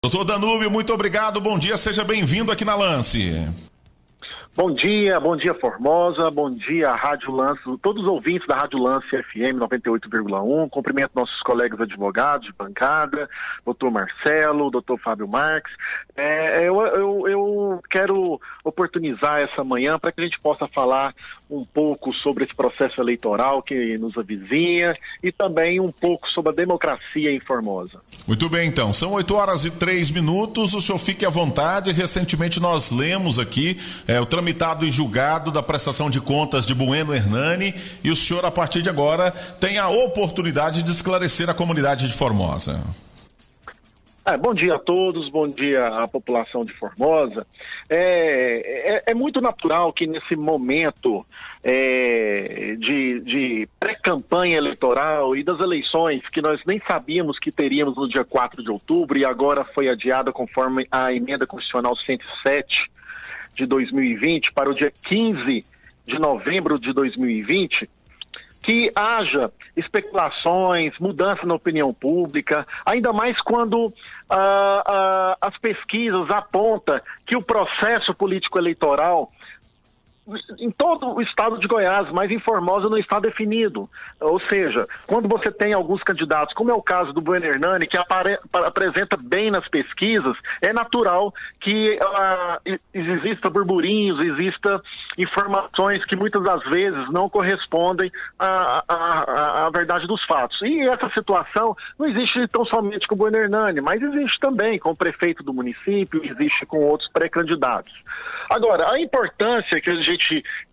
Doutor Danúbio, muito obrigado, bom dia, seja bem-vindo aqui na Lance. Bom dia Formosa, bom dia Rádio Lance, todos os ouvintes da Rádio Lance FM 98,1, cumprimento nossos colegas advogados de bancada, doutor Marcelo, doutor Fábio Marques. Eu quero oportunizar essa manhã para que a gente possa falar um pouco sobre esse processo eleitoral que nos avizinha e também um pouco sobre a democracia em Formosa. Muito bem, então, são 8h03, o senhor fique à vontade. Recentemente nós lemos aqui o tramitado e julgado da prestação de contas de Bueno Hernani e o senhor, a partir de agora, tem a oportunidade de esclarecer a comunidade de Formosa. Bom dia a todos, bom dia à população de Formosa. É muito natural que nesse momento de pré-campanha eleitoral e das eleições que nós nem sabíamos que teríamos no dia 4 de outubro e agora foi adiada conforme a emenda constitucional 107 de 2020 para o dia 15 de novembro de 2020, que haja especulações, mudança na opinião pública, ainda mais quando as pesquisas apontam que o processo político-eleitoral em todo o estado de Goiás, mas em Formosa não está definido. Ou seja, quando você tem alguns candidatos, como é o caso do Bueno Hernani, que apresenta bem nas pesquisas, é natural que exista burburinhos, exista informações que muitas das vezes não correspondem à verdade dos fatos. E essa situação não existe tão somente com o Bueno Hernani, mas existe também com o prefeito do município, existe com outros pré-candidatos. Agora, a importância que a gente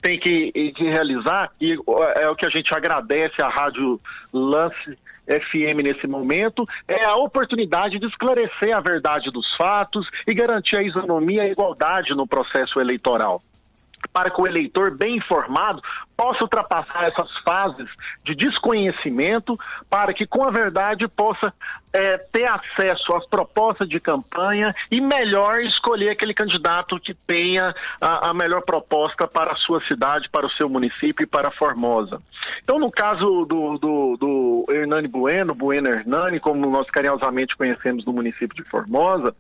tem que realizar, e é o que a gente agradece à Rádio Lance FM nesse momento, é a oportunidade de esclarecer a verdade dos fatos e garantir a isonomia e a igualdade no processo eleitoral, para que o eleitor bem informado possa ultrapassar essas fases de desconhecimento, para que com a verdade possa ter acesso às propostas de campanha e melhor escolher aquele candidato que tenha a melhor proposta para a sua cidade, para o seu município e para Formosa. Então, no caso do Hernani Bueno Hernani, como nós carinhosamente conhecemos no município de Formosa,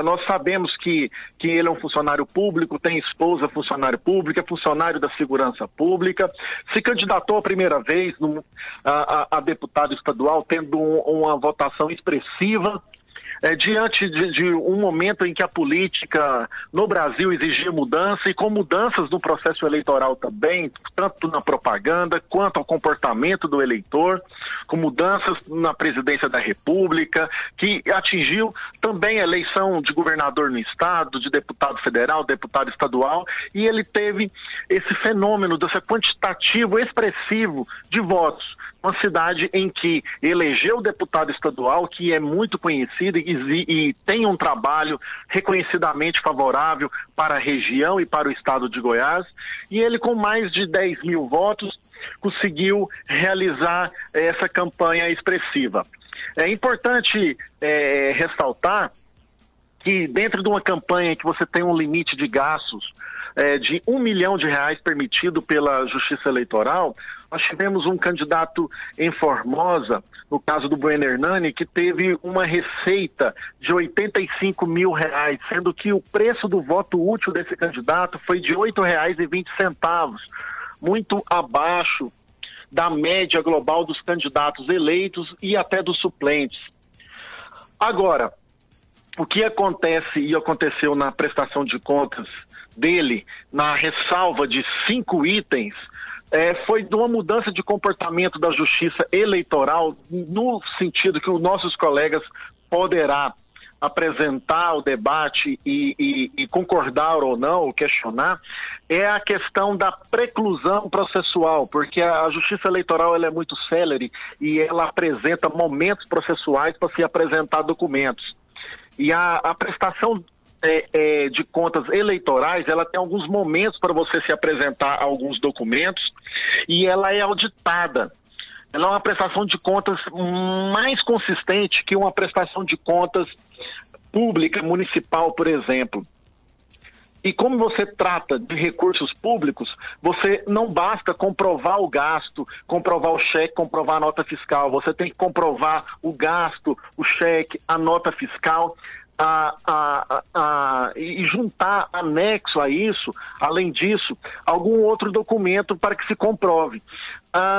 nós sabemos que ele é um funcionário público, tem esposa funcionário público, é funcionário da segurança pública, se candidatou a primeira vez a deputado estadual, tendo uma votação expressiva, diante de um momento em que a política no Brasil exigia mudança e com mudanças no processo eleitoral também, tanto na propaganda quanto ao comportamento do eleitor, com mudanças na presidência da República, que atingiu também a eleição de governador no estado, de deputado federal, deputado estadual, e ele teve esse fenômeno desse quantitativo expressivo de votos. Uma cidade em que elegeu o deputado estadual, que é muito conhecido e tem um trabalho reconhecidamente favorável para a região e para o estado de Goiás, e ele com mais de 10 mil votos conseguiu realizar essa campanha expressiva. É importante ressaltar que dentro de uma campanha em que você tem um limite de gastos de R$1 milhão permitido pela Justiça Eleitoral, nós tivemos um candidato em Formosa, no caso do Bueno Hernani, que teve uma receita de R$85 mil, sendo que o preço do voto útil desse candidato foi de R$8,20, muito abaixo da média global dos candidatos eleitos e até dos suplentes. Agora, o que acontece e aconteceu na prestação de contas dele, na ressalva de 5 itens, foi de uma mudança de comportamento da Justiça Eleitoral, no sentido que os nossos colegas poderá apresentar o debate e concordar ou não, ou questionar, é a questão da preclusão processual, porque a Justiça Eleitoral ela é muito célere e ela apresenta momentos processuais para se apresentar documentos. E a prestação de contas eleitorais, ela tem alguns momentos para você se apresentar alguns documentos e ela é auditada. Ela é uma prestação de contas mais consistente que uma prestação de contas pública, municipal, por exemplo. E como você trata de recursos públicos, você não basta comprovar o gasto, comprovar o cheque, comprovar a nota fiscal. Você tem que comprovar o gasto, o cheque, a nota fiscal, e juntar anexo a isso, além disso, algum outro documento para que se comprove.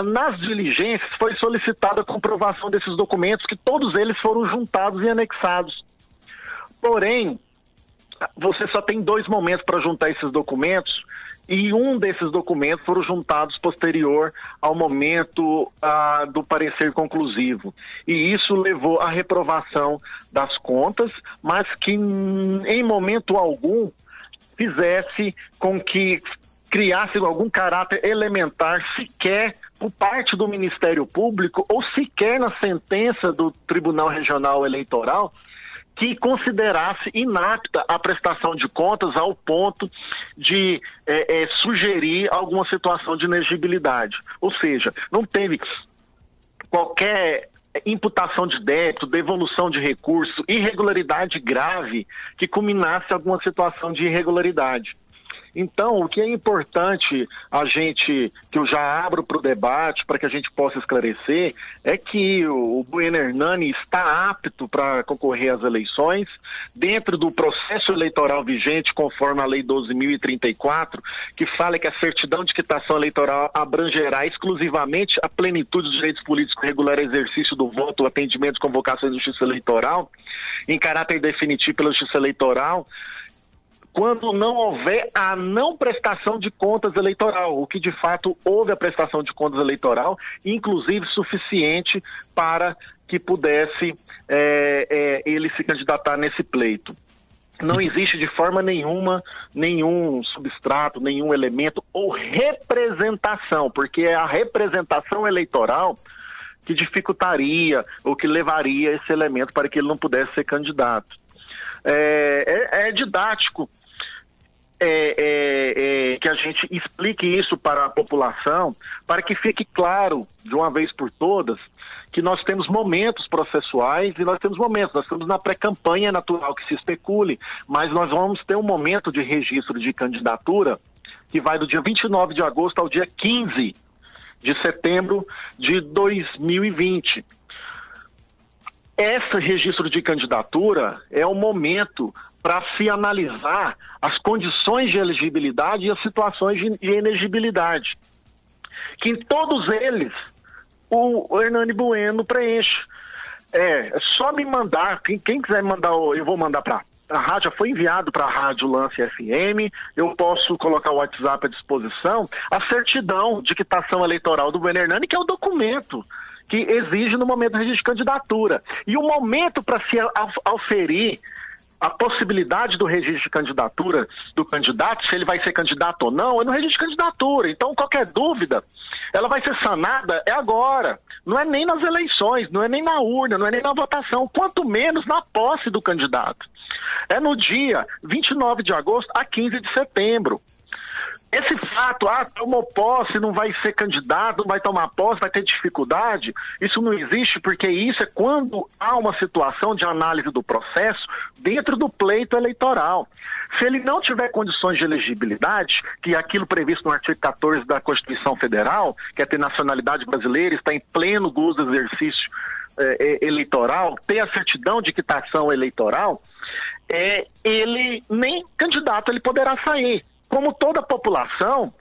Nas diligências foi solicitada a comprovação desses documentos, que todos eles foram juntados e anexados. Porém, você só tem 2 momentos para juntar esses documentos, e um desses documentos foram juntados posterior ao momento do parecer conclusivo. E isso levou à reprovação das contas, mas que em momento algum fizesse com que criasse algum caráter elementar sequer por parte do Ministério Público ou sequer na sentença do Tribunal Regional Eleitoral, que considerasse inapta a prestação de contas ao ponto de sugerir alguma situação de inegibilidade. Ou seja, não teve qualquer imputação de débito, devolução de recurso, irregularidade grave que culminasse alguma situação de irregularidade. Então, o que é importante que eu já abro para o debate, para que a gente possa esclarecer, é que o Bueno Hernani está apto para concorrer às eleições, dentro do processo eleitoral vigente, conforme a Lei 12.034, que fala que a certidão de quitação eleitoral abrangerá exclusivamente a plenitude dos direitos políticos, regular exercício do voto, atendimento de convocações da Justiça Eleitoral, em caráter definitivo pela Justiça Eleitoral, quando não houver a não prestação de contas eleitoral, o que de fato houve a prestação de contas eleitoral, inclusive suficiente para que pudesse ele se candidatar nesse pleito. Não existe de forma nenhuma nenhum substrato, nenhum elemento ou representação, porque é a representação eleitoral que dificultaria ou que levaria esse elemento para que ele não pudesse ser candidato. É didático que a gente explique isso para a população, para que fique claro, de uma vez por todas, que nós temos momentos processuais e nós estamos na pré-campanha, natural que se especule, mas nós vamos ter um momento de registro de candidatura que vai do dia 29 de agosto ao dia 15 de setembro de 2020. Esse registro de candidatura é o momento para se analisar as condições de elegibilidade e as situações de inelegibilidade, que em todos eles o Hernani Bueno preenche. É só me mandar, quem quiser mandar, eu vou mandar para a rádio, já foi enviado para a Rádio Lance FM, eu posso colocar o WhatsApp à disposição, a certidão de quitação eleitoral do Bueno Hernani, que é o documento que exige no momento do registro de candidatura. E o momento para se auferir a possibilidade do registro de candidatura do candidato, se ele vai ser candidato ou não, é no registro de candidatura. Então, qualquer dúvida, ela vai ser sanada agora. Não é nem nas eleições, não é nem na urna, não é nem na votação, quanto menos na posse do candidato. É no dia 29 de agosto a 15 de setembro. Esse fato, tomou posse, não vai ser candidato, não vai tomar posse, vai ter dificuldade, isso não existe, porque isso é quando há uma situação de análise do processo dentro do pleito eleitoral. Se ele não tiver condições de elegibilidade, que é aquilo previsto no artigo 14 da Constituição Federal, que é ter nacionalidade brasileira, está em pleno gozo do exercício eleitoral, ter a certidão de quitação eleitoral, ele nem candidato ele poderá sair. Como toda a população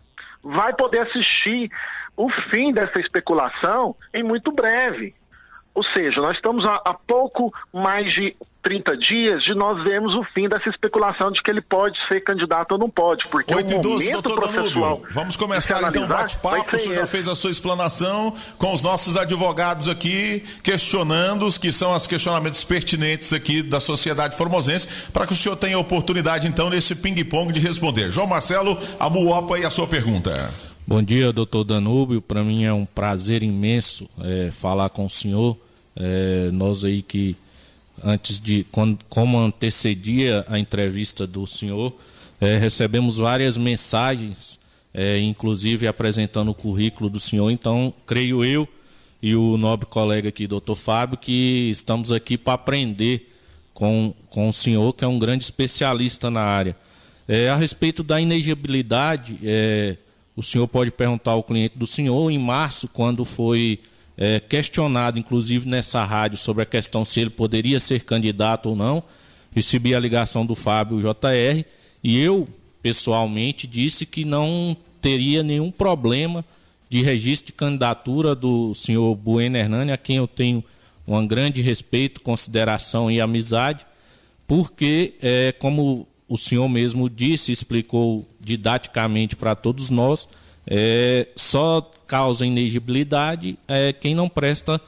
vai poder assistir o fim dessa especulação em muito breve. Ou seja, nós estamos há pouco mais de 30 dias de nós vermos o fim dessa especulação de que ele pode ser candidato ou não pode. Porque 8:12, doutor Danúbio, vamos começar então o bate-papo. O senhor já fez a sua explanação com os nossos advogados aqui, questionando os que são os questionamentos pertinentes aqui da sociedade formosense, para que o senhor tenha a oportunidade então nesse ping-pong de responder. João Marcelo Amuopa, e a sua pergunta. Bom dia, doutor Danúbio. Para mim é um prazer imenso falar com o senhor. Nós aí que como antecedia a entrevista do senhor, recebemos várias mensagens, inclusive apresentando o currículo do senhor. Então, creio eu e o nobre colega aqui, doutor Fábio, que estamos aqui para aprender com o senhor, que é um grande especialista na área. A respeito da inegibilidade, o senhor pode perguntar ao cliente do senhor. Em março, quando foi questionado, inclusive nessa rádio, sobre a questão se ele poderia ser candidato ou não, recebi a ligação do Fábio JR e eu, pessoalmente, disse que não teria nenhum problema de registro de candidatura do senhor Bueno Hernani, a quem eu tenho um grande respeito, consideração e amizade, porque, como o senhor mesmo disse, explicou didaticamente para todos nós, só causa inegibilidade quem não presta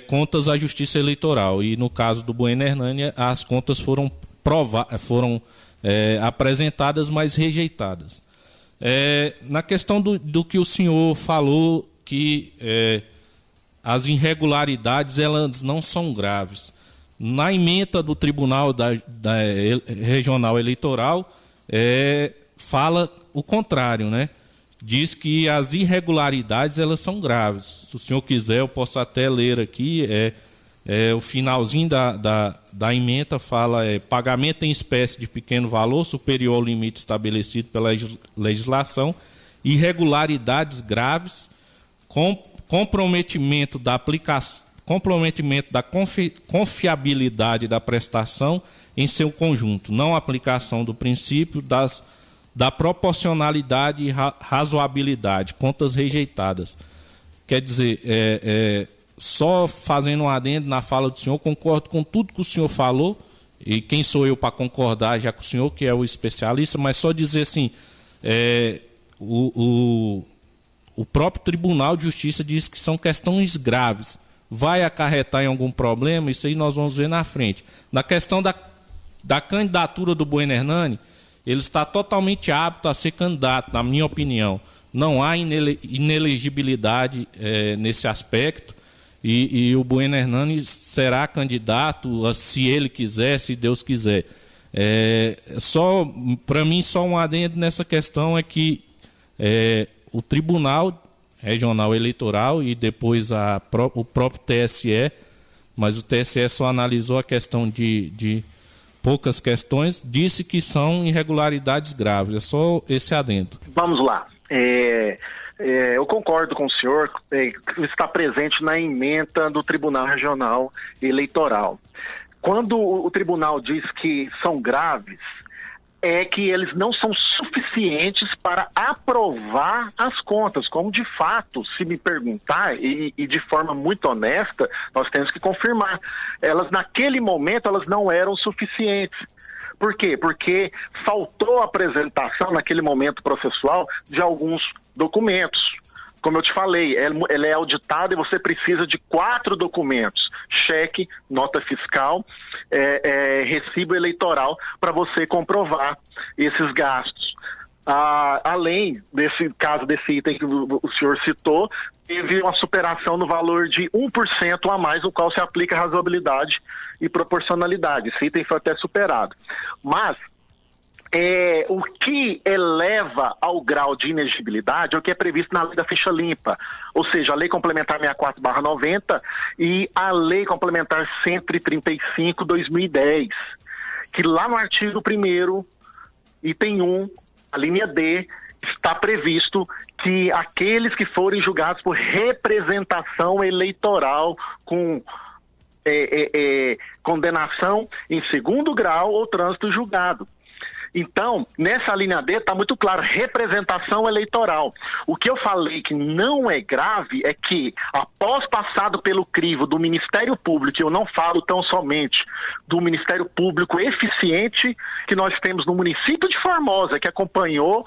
contas à Justiça Eleitoral. E no caso do Bueno Hernani, as contas foram apresentadas, mas rejeitadas. Na questão do que o senhor falou, que as irregularidades elas não são graves. Na ementa do Tribunal da Regional Eleitoral, fala o contrário, né? Diz que as irregularidades elas são graves. Se o senhor quiser, eu posso até ler aqui. O finalzinho da ementa fala: pagamento em espécie de pequeno valor superior ao limite estabelecido pela legislação, irregularidades graves, comprometimento da confiabilidade da prestação em seu conjunto, não aplicação do princípio da proporcionalidade e razoabilidade, contas rejeitadas. Quer dizer, só fazendo um adendo na fala do senhor, concordo com tudo que o senhor falou, e quem sou eu para concordar, já com o senhor, que é o especialista, mas só dizer assim, o próprio Tribunal de Justiça diz que são questões graves. Vai acarretar em algum problema? Isso aí nós vamos ver na frente. Na questão da candidatura do Bueno Hernani, ele está totalmente apto a ser candidato, na minha opinião. Não há inelegibilidade nesse aspecto, e o Bueno Hernani será candidato se ele quiser, se Deus quiser. Para mim, só um adendo nessa questão é que o Tribunal Regional Eleitoral e depois o próprio TSE, mas o TSE só analisou a questão de poucas questões, disse que são irregularidades graves. É só esse adendo. Vamos lá. Eu concordo com o senhor que está presente na ementa do Tribunal Regional Eleitoral. Quando o tribunal diz que são graves, é que eles não são suficientes para aprovar as contas, como de fato, se me perguntar, e de forma muito honesta, nós temos que confirmar. Elas, naquele momento, elas não eram suficientes. Por quê? Porque faltou a apresentação, naquele momento processual, de alguns documentos. Como eu te falei, ela é auditada e você precisa de 4 documentos: cheque, nota fiscal, recibo eleitoral, para você comprovar esses gastos. Além desse caso, desse item que o senhor citou, teve uma superação no valor de 1% a mais, o qual se aplica razoabilidade e proporcionalidade. Esse item foi até superado. Mas o que eleva ao grau de inegibilidade é o que é previsto na lei da ficha limpa, ou seja, a lei complementar 64/90 e a lei complementar 135/2010, que lá no artigo 1º, item 1, a linha D, está previsto que aqueles que forem julgados por representação eleitoral com condenação em 2º grau ou trânsito julgado. Então, nessa linha D está muito claro: representação eleitoral. O que eu falei que não é grave é que, após passado pelo crivo do Ministério Público, eu não falo tão somente do Ministério Público eficiente que nós temos no município de Formosa, que acompanhou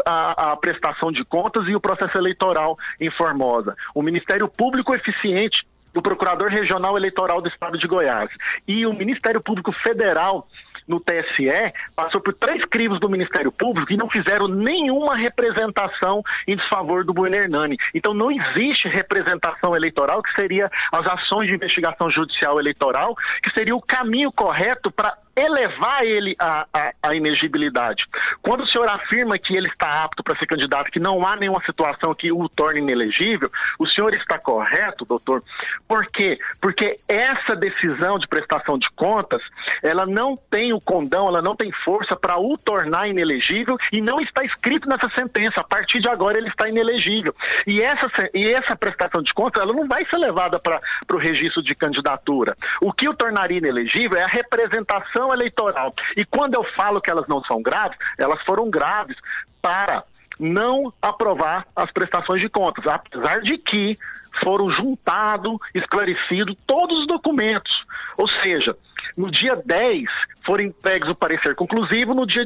a prestação de contas e o processo eleitoral em Formosa. O Ministério Público eficiente do Procurador Regional Eleitoral do Estado de Goiás e o Ministério Público Federal no TSE passou por 3 crivos do Ministério Público e não fizeram nenhuma representação em desfavor do Bueno Hernani. Então não existe representação eleitoral, que seria as ações de investigação judicial eleitoral, que seria o caminho correto para elevar ele à inegibilidade. Quando o senhor afirma que ele está apto para ser candidato, que não há nenhuma situação que o torne inelegível, o senhor está correto, doutor? Por quê? Porque essa decisão de prestação de contas, ela não tem o condão, ela não tem força para o tornar inelegível e não está escrito nessa sentença. A partir de agora ele está inelegível. E essa prestação de contas, ela não vai ser levada para o registro de candidatura. O que o tornaria inelegível é a representação eleitoral. E quando eu falo que elas não são graves, elas foram graves para não aprovar as prestações de contas, apesar de que foram juntados, esclarecidos todos os documentos. Ou seja, no dia 10 foram entregues o parecer conclusivo, no dia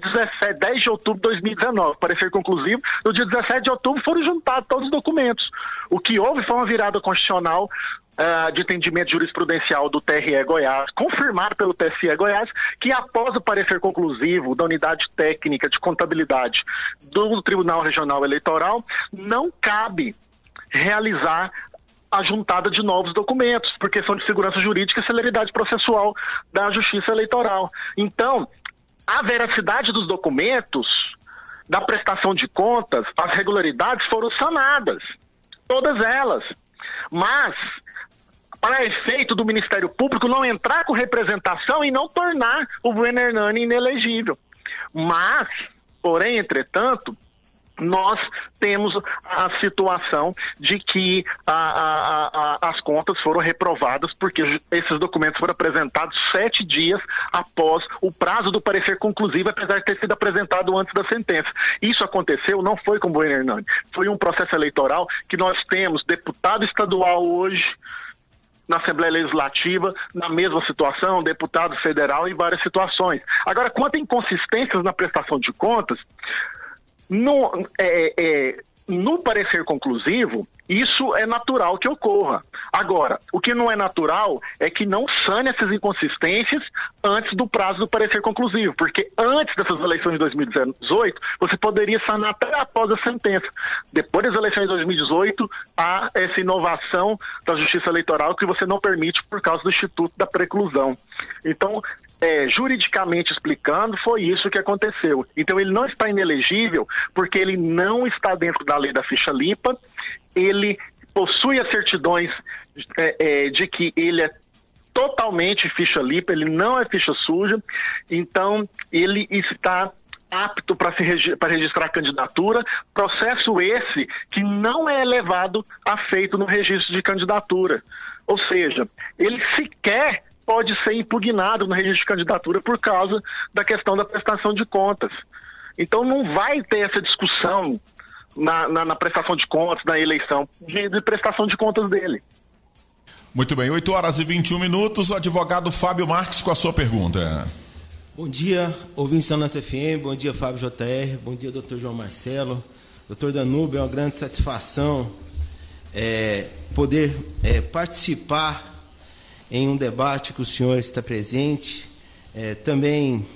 10 de outubro de 2019, parecer conclusivo, no dia 17 de outubro foram juntados todos os documentos. O que houve foi uma virada constitucional de entendimento jurisprudencial do TRE Goiás, confirmado pelo TSE Goiás, que após o parecer conclusivo da unidade técnica de contabilidade do Tribunal Regional Eleitoral, não cabe realizar a juntada de novos documentos, por questão de segurança jurídica e celeridade processual da Justiça Eleitoral. Então, a veracidade dos documentos, da prestação de contas, as regularidades foram sanadas, todas elas. Mas, para efeito do Ministério Público não entrar com representação e não tornar o Bueno Hernani inelegível. Mas, porém, entretanto, nós temos a situação de que as contas foram reprovadas porque esses documentos foram apresentados 7 dias após o prazo do parecer conclusivo, apesar de ter sido apresentado antes da sentença. Isso aconteceu, não foi com o Bueno Hernani, foi um processo eleitoral que nós temos deputado estadual hoje na Assembleia Legislativa, na mesma situação, deputado federal em várias situações. Agora, quanto a inconsistências na prestação de contas, no parecer conclusivo, isso é natural que ocorra. Agora, o que não é natural é que não sane essas inconsistências antes do prazo do parecer conclusivo, porque antes dessas eleições de 2018, você poderia sanar até após a sentença. Depois das eleições de 2018, há essa inovação da Justiça Eleitoral que você não permite por causa do Instituto da Preclusão. Então, juridicamente explicando, foi isso que aconteceu. Então, ele não está inelegível porque ele não está dentro da lei da ficha limpa, ele possui as certidões de que ele é totalmente ficha limpa, ele não é ficha suja, então ele está apto para registrar a candidatura, processo esse que não é levado a feito no registro de candidatura. Ou seja, ele sequer pode ser impugnado no registro de candidatura por causa da questão da prestação de contas. Então não vai ter essa discussão na prestação de contas, na eleição, de prestação de contas dele. Muito bem, 8h21, o advogado Fábio Marques com a sua pergunta. Bom dia, ouvintes da nossa FM, bom dia Fábio JR, bom dia doutor João Marcelo, doutor Danúbio, é uma grande satisfação poder participar em um debate que o senhor está presente. Também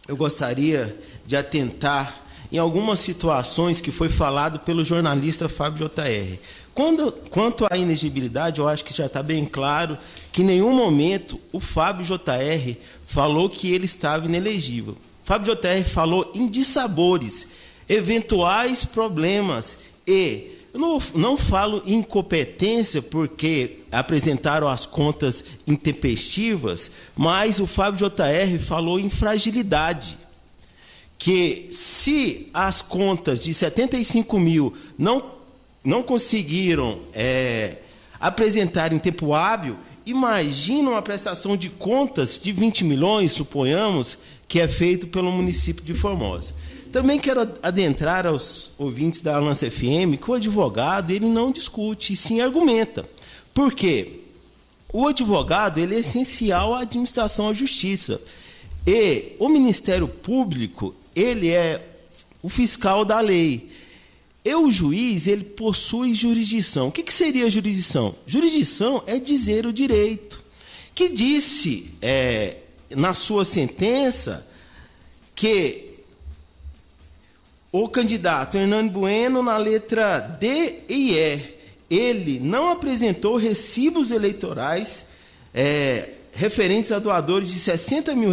eu gostaria de atentar em algumas situações que foi falado pelo jornalista Fábio JR. Quanto à inegibilidade, eu acho que já está bem claro que em nenhum momento o Fábio JR falou que ele estava inelegível. Fábio JR falou em dissabores, eventuais problemas e eu não falo em incompetência porque apresentaram as contas intempestivas, mas o Fábio JR falou em fragilidade. Que se as contas de 75 mil não conseguiram apresentar em tempo hábil, imagina uma prestação de contas de 20 milhões, suponhamos, que é feito pelo município de Formosa. Também quero adentrar aos ouvintes da Lance FM que o advogado ele não discute, e sim argumenta. Por quê? O advogado ele é essencial à administração à justiça. E o Ministério Público ele é o fiscal da lei. E o juiz ele possui jurisdição. O que seria jurisdição? Jurisdição é dizer o direito. Que disse na sua sentença que o candidato Hernani Bueno, na letra D e E, ele não apresentou recibos eleitorais referentes a doadores de R$60 mil,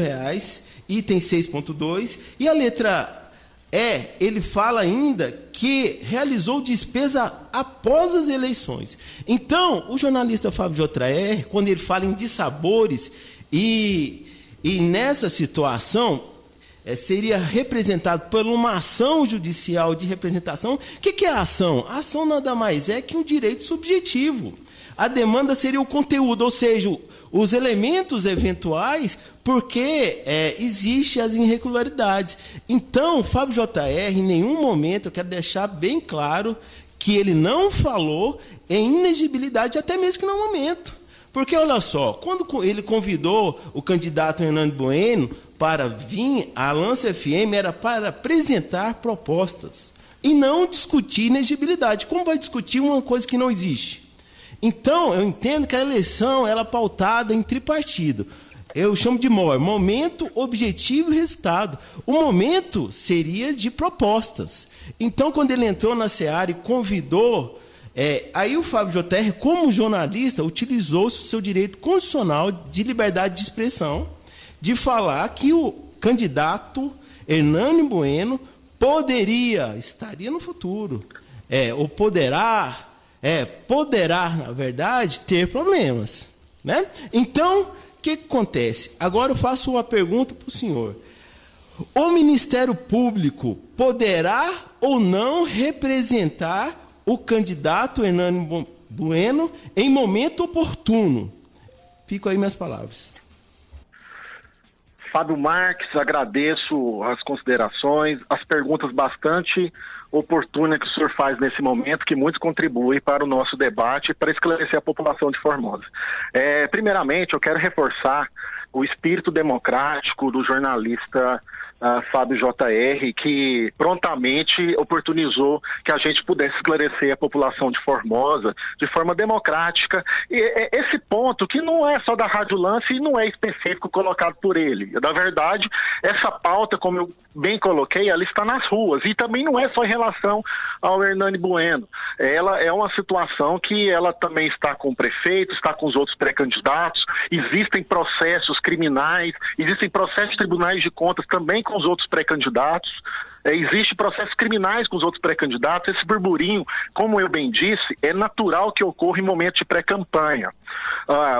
item 6.2, e a letra E, ele fala ainda que realizou despesa após as eleições. Então, o jornalista Fábio J.R., quando ele fala em dissabores, e nessa situação, seria representado por uma ação judicial de representação. O que é a ação? A ação nada mais é que um direito subjetivo. A demanda seria o conteúdo, ou seja, os elementos eventuais, porque existem as irregularidades. Então, o Fábio J.R., em nenhum momento, eu quero deixar bem claro que ele não falou em inexigibilidade, até mesmo que no momento. Porque, olha só, quando ele convidou o candidato Hernani Bueno para vir à Lance FM, era para apresentar propostas e não discutir inexigibilidade. Como vai discutir uma coisa que não existe? Então, eu entendo que a eleição ela é pautada em tripartido. Eu chamo de MOR, momento, objetivo e resultado. O momento seria de propostas. Então, quando ele entrou na Seara e convidou, aí o Fábio J.R., como jornalista, utilizou-se o seu direito constitucional de liberdade de expressão, de falar que o candidato Hernani Bueno estaria no futuro, ou poderá, na verdade, ter problemas, né? Então, o que acontece? Agora eu faço uma pergunta para o senhor. O Ministério Público poderá ou não representar o candidato Hernani Bueno em momento oportuno? Fico aí minhas palavras. Fábio Marques, agradeço as considerações, as perguntas bastante oportunas que o senhor faz nesse momento, que muito contribui para o nosso debate e para esclarecer a população de Formosa. Primeiramente, eu quero reforçar o espírito democrático do jornalista Fábio J.R., que prontamente oportunizou que a gente pudesse esclarecer a população de Formosa de forma democrática. E esse ponto que não é só da Rádio Lance e não é específico colocado por ele. Na verdade, essa pauta, como eu bem coloquei, ela está nas ruas e também não é só em relação ao Hernani Bueno. Ela é uma situação que ela também está com o prefeito, está com os outros pré-candidatos, existem processos criminais, existem processos de tribunais de contas também com os outros pré-candidatos, existem processos criminais com os outros pré-candidatos. Esse burburinho, como eu bem disse, é natural que ocorra em momentos de pré-campanha.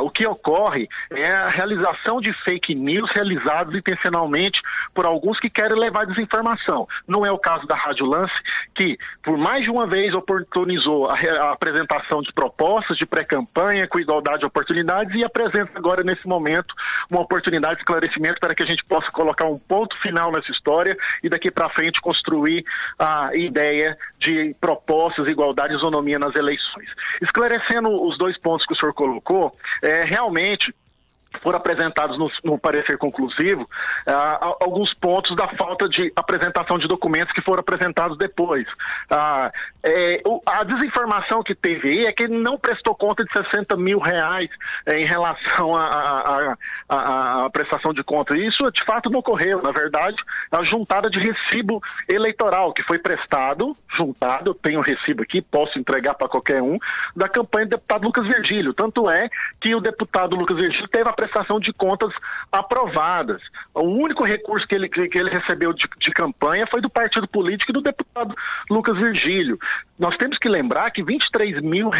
O que ocorre é a realização de fake news realizados intencionalmente por alguns que querem levar desinformação. Não é o caso da Rádio Lance, que por mais de uma vez oportunizou a apresentação de propostas de pré-campanha com igualdade de oportunidades e apresenta agora nesse momento uma oportunidade de esclarecimento para que a gente possa colocar um ponto final nessa história e daqui para frente construir a ideia de propostas, igualdade e isonomia nas eleições. Esclarecendo os dois pontos que o senhor colocou, realmente foram apresentados no parecer conclusivo alguns pontos da falta de apresentação de documentos que foram apresentados depois. A desinformação que teve aí é que ele não prestou conta de R$60 mil em relação à prestação de contas. Isso de fato não ocorreu. Na verdade, a juntada de recibo eleitoral que foi prestado, eu tenho o recibo aqui, posso entregar para qualquer um, da campanha do deputado Lucas Virgílio. Tanto é que o deputado Lucas Virgílio teve a prestação de contas aprovadas. O único recurso que ele recebeu de campanha foi do partido político e do deputado Lucas Virgílio. Nós temos que lembrar que R$23 mil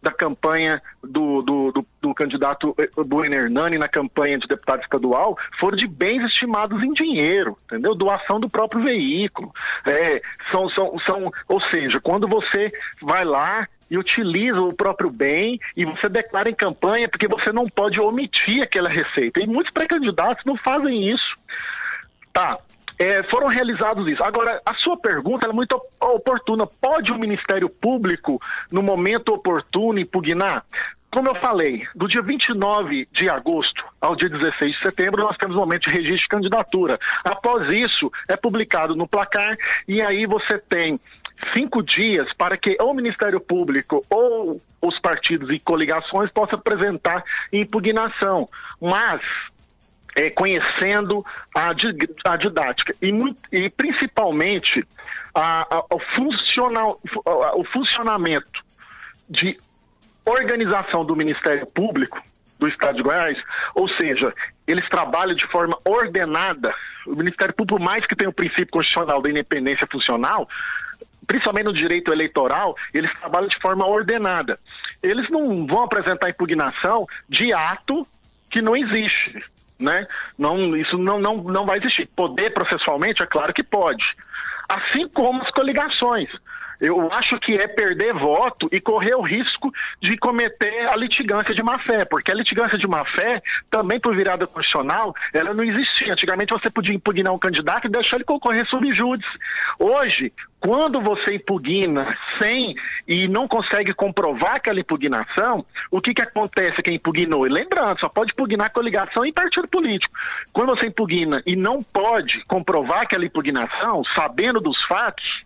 da campanha do candidato Bueno Hernani na campanha de deputado estadual foram de bens estimados em dinheiro, entendeu? Doação do próprio veículo. Ou seja, quando você vai lá e utiliza o próprio bem e você declara em campanha, porque você não pode omitir aquela receita. E muitos pré-candidatos não fazem isso. Foram realizados isso. Agora, a sua pergunta é muito oportuna. Pode o Ministério Público, no momento oportuno, impugnar? Como eu falei, do dia 29 de agosto ao dia 16 de setembro, nós temos um momento de registro de candidatura. Após isso, é publicado no placar e aí você tem 5 dias para que o Ministério Público ou os partidos e coligações possam apresentar impugnação. Mas conhecendo a didática e principalmente o funcionamento de organização do Ministério Público, do Estado de Goiás, ou seja, eles trabalham de forma ordenada. O Ministério Público, por mais que tenha o princípio constitucional da independência funcional, principalmente no direito eleitoral, eles trabalham de forma ordenada. Eles não vão apresentar impugnação de ato que não existe, né? Não, isso não vai existir. Poder processualmente, é claro que pode. Assim como as coligações. Eu acho que é perder voto e correr o risco de cometer a litigância de má-fé, porque a litigância de má-fé, também por virada constitucional, ela não existia. Antigamente você podia impugnar um candidato e deixar ele concorrer sub iudice. Hoje, quando você impugna e não consegue comprovar aquela impugnação, o que acontece quem impugnou? E lembrando, só pode impugnar coligação em partido político. Quando você impugna e não pode comprovar aquela impugnação, sabendo dos fatos,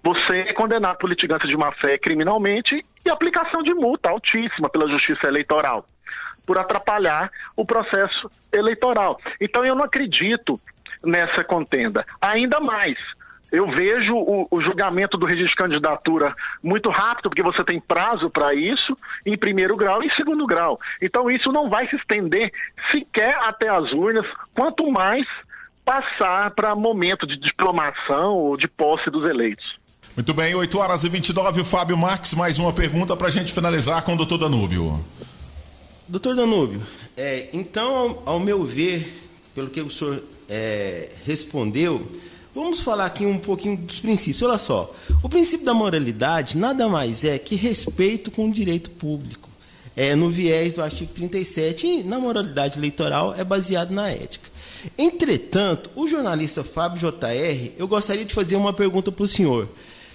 você é condenado por litigância de má-fé criminalmente e aplicação de multa altíssima pela Justiça Eleitoral, por atrapalhar o processo eleitoral. Então eu não acredito nessa contenda. Ainda mais, eu vejo o julgamento do registro de candidatura muito rápido, porque você tem prazo para isso, em primeiro grau e em segundo grau. Então isso não vai se estender sequer até as urnas, quanto mais passar para momento de diplomação ou de posse dos eleitos. Muito bem, 8h29, o Fábio Marques, mais uma pergunta para a gente finalizar com o doutor Danúbio. Doutor Danúbio, então, ao meu ver, pelo que o senhor respondeu, vamos falar aqui um pouquinho dos princípios. Olha só, o princípio da moralidade nada mais é que respeito com o direito público. No viés do artigo 37, e na moralidade eleitoral é baseado na ética. Entretanto, o jornalista Fábio J.R., eu gostaria de fazer uma pergunta para o senhor.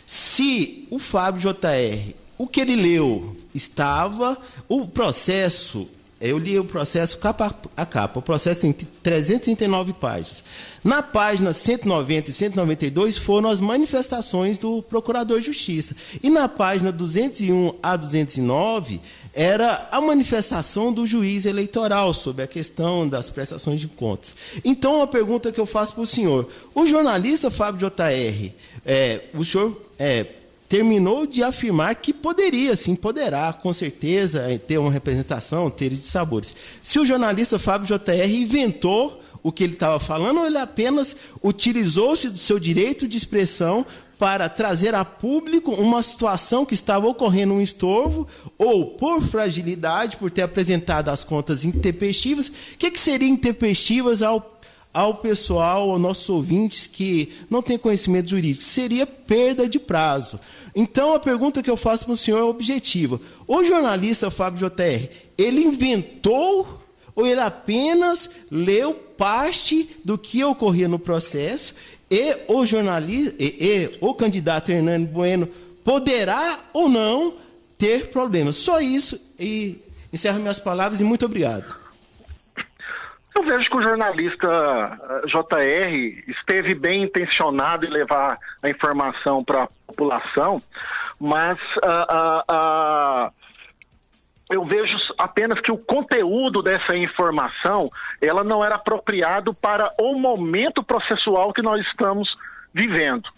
Se o Fábio J.R., o que ele leu estava, o processo, eu li o processo capa a capa, o processo tem 339 páginas. Na página 190 e 192 foram as manifestações do Procurador de Justiça. E na página 201 a 209 era a manifestação do juiz eleitoral sobre a questão das prestações de contas. Então, a pergunta que eu faço para o senhor, o jornalista Fábio J.R., o senhor terminou de afirmar que poderia, sim, poderá, com certeza, ter uma representação, ter de sabores. Se o jornalista Fábio J.R. inventou o que ele estava falando, ou ele apenas utilizou-se do seu direito de expressão para trazer a público uma situação que estava ocorrendo um estorvo, ou por fragilidade, por ter apresentado as contas intempestivas. O que seria intempestivas ao pessoal, aos nossos ouvintes que não têm conhecimento jurídico? Seria perda de prazo. Então, a pergunta que eu faço para o senhor é objetiva. O jornalista Fábio J.R., ele inventou ou ele apenas leu parte do que ocorria no processo e o jornalista, o candidato Hernani Bueno poderá ou não ter problemas? Só isso, e encerro minhas palavras e muito obrigado. Eu vejo que o jornalista J.R. esteve bem intencionado em levar a informação para a população, mas eu vejo apenas que o conteúdo dessa informação, ela não era apropriado para o momento processual que nós estamos vivendo.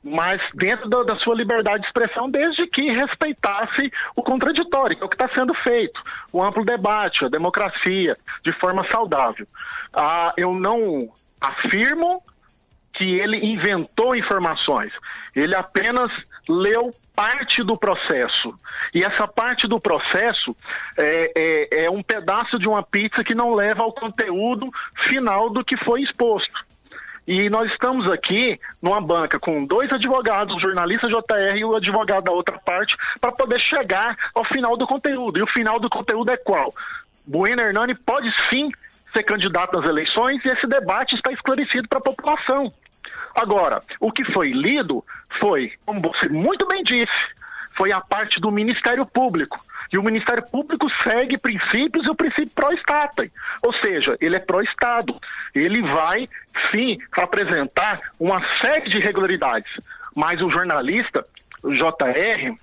Mas dentro da sua liberdade de expressão, desde que respeitasse o contraditório, que é o que está sendo feito, o amplo debate, a democracia, de forma saudável. Eu não afirmo que ele inventou informações, ele apenas leu parte do processo, e essa parte do processo é um pedaço de uma pizza que não leva ao conteúdo final do que foi exposto. E nós estamos aqui numa banca com dois advogados, o jornalista J.R. e o advogado da outra parte, para poder chegar ao final do conteúdo. E o final do conteúdo é qual? Bueno Hernani pode sim ser candidato nas eleições e esse debate está esclarecido para a população. Agora, o que foi lido foi, como você muito bem disse, foi a parte do Ministério Público. E o Ministério Público segue princípios e o princípio pró-statem. Ou seja, ele é pró-Estado. Ele vai, sim, apresentar uma série de irregularidades. Mas o jornalista, o J.R.,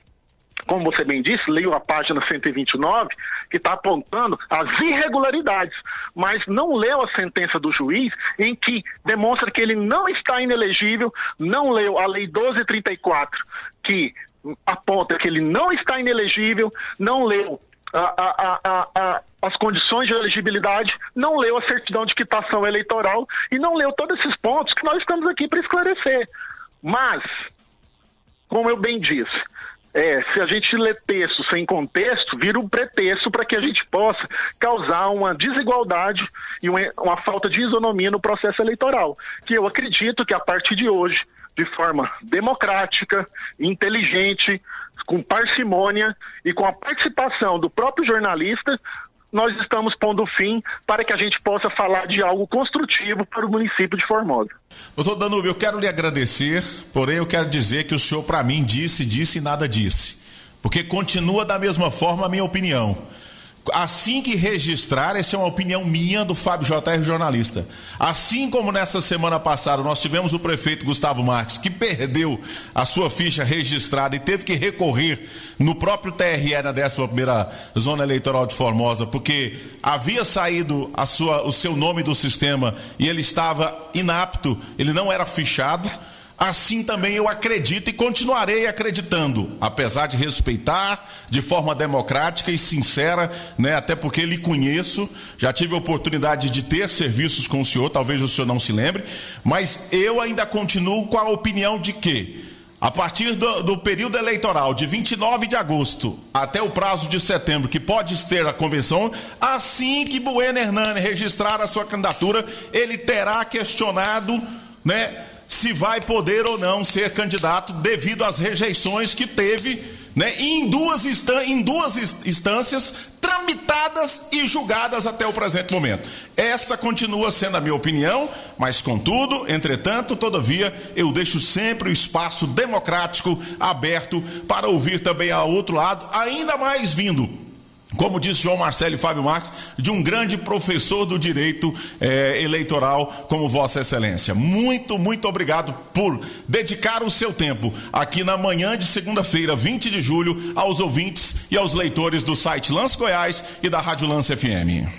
como você bem disse, leio a página 129, que está apontando as irregularidades, mas não leu a sentença do juiz em que demonstra que ele não está inelegível, não leu a Lei 1234, que aponta que ele não está inelegível, não leu as condições de elegibilidade, não leu a certidão de quitação eleitoral e não leu todos esses pontos que nós estamos aqui para esclarecer. Mas, como eu bem disse, se a gente lê texto sem contexto, vira um pretexto para que a gente possa causar uma desigualdade e uma falta de isonomia no processo eleitoral, que eu acredito que a partir de hoje, de forma democrática, inteligente, com parcimônia e com a participação do próprio jornalista, nós estamos pondo fim para que a gente possa falar de algo construtivo para o município de Formosa. Doutor Danúbio, eu quero lhe agradecer, porém eu quero dizer que o senhor, para mim, disse e nada disse. Porque continua da mesma forma a minha opinião. Assim que registrar, essa é uma opinião minha do Fábio JR, jornalista. Assim como nessa semana passada nós tivemos o prefeito Gustavo Marques, que perdeu a sua ficha registrada e teve que recorrer no próprio TRE na 11ª Zona Eleitoral de Formosa, porque havia saído o seu nome do sistema e ele estava inapto, ele não era fichado. Assim também eu acredito e continuarei acreditando, apesar de respeitar de forma democrática e sincera, né? Até porque lhe conheço, já tive a oportunidade de ter serviços com o senhor, talvez o senhor não se lembre, mas eu ainda continuo com a opinião de que, a partir do período eleitoral de 29 de agosto até o prazo de setembro, que pode ter a convenção, assim que Bueno Hernani registrar a sua candidatura, ele terá questionado, né, se vai poder ou não ser candidato devido às rejeições que teve, né, em duas instâncias tramitadas e julgadas até o presente momento. Essa continua sendo a minha opinião, mas contudo, entretanto, todavia, eu deixo sempre o espaço democrático aberto para ouvir também ao outro lado, ainda mais vindo, como disse João Marcelo e Fábio Marques, de um grande professor do direito eleitoral como Vossa Excelência. Muito, muito obrigado por dedicar o seu tempo aqui na manhã de segunda-feira, 20 de julho, aos ouvintes e aos leitores do site Lance Goiás e da Rádio Lance FM.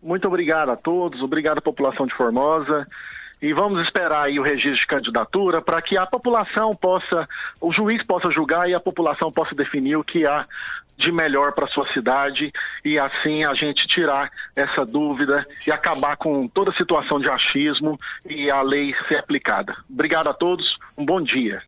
Muito obrigado a todos, obrigado à população de Formosa. E vamos esperar aí o registro de candidatura para que a população possa, o juiz possa julgar e a população possa definir o que há de melhor para a sua cidade e assim a gente tirar essa dúvida e acabar com toda a situação de achismo e a lei ser aplicada. Obrigado a todos, um bom dia.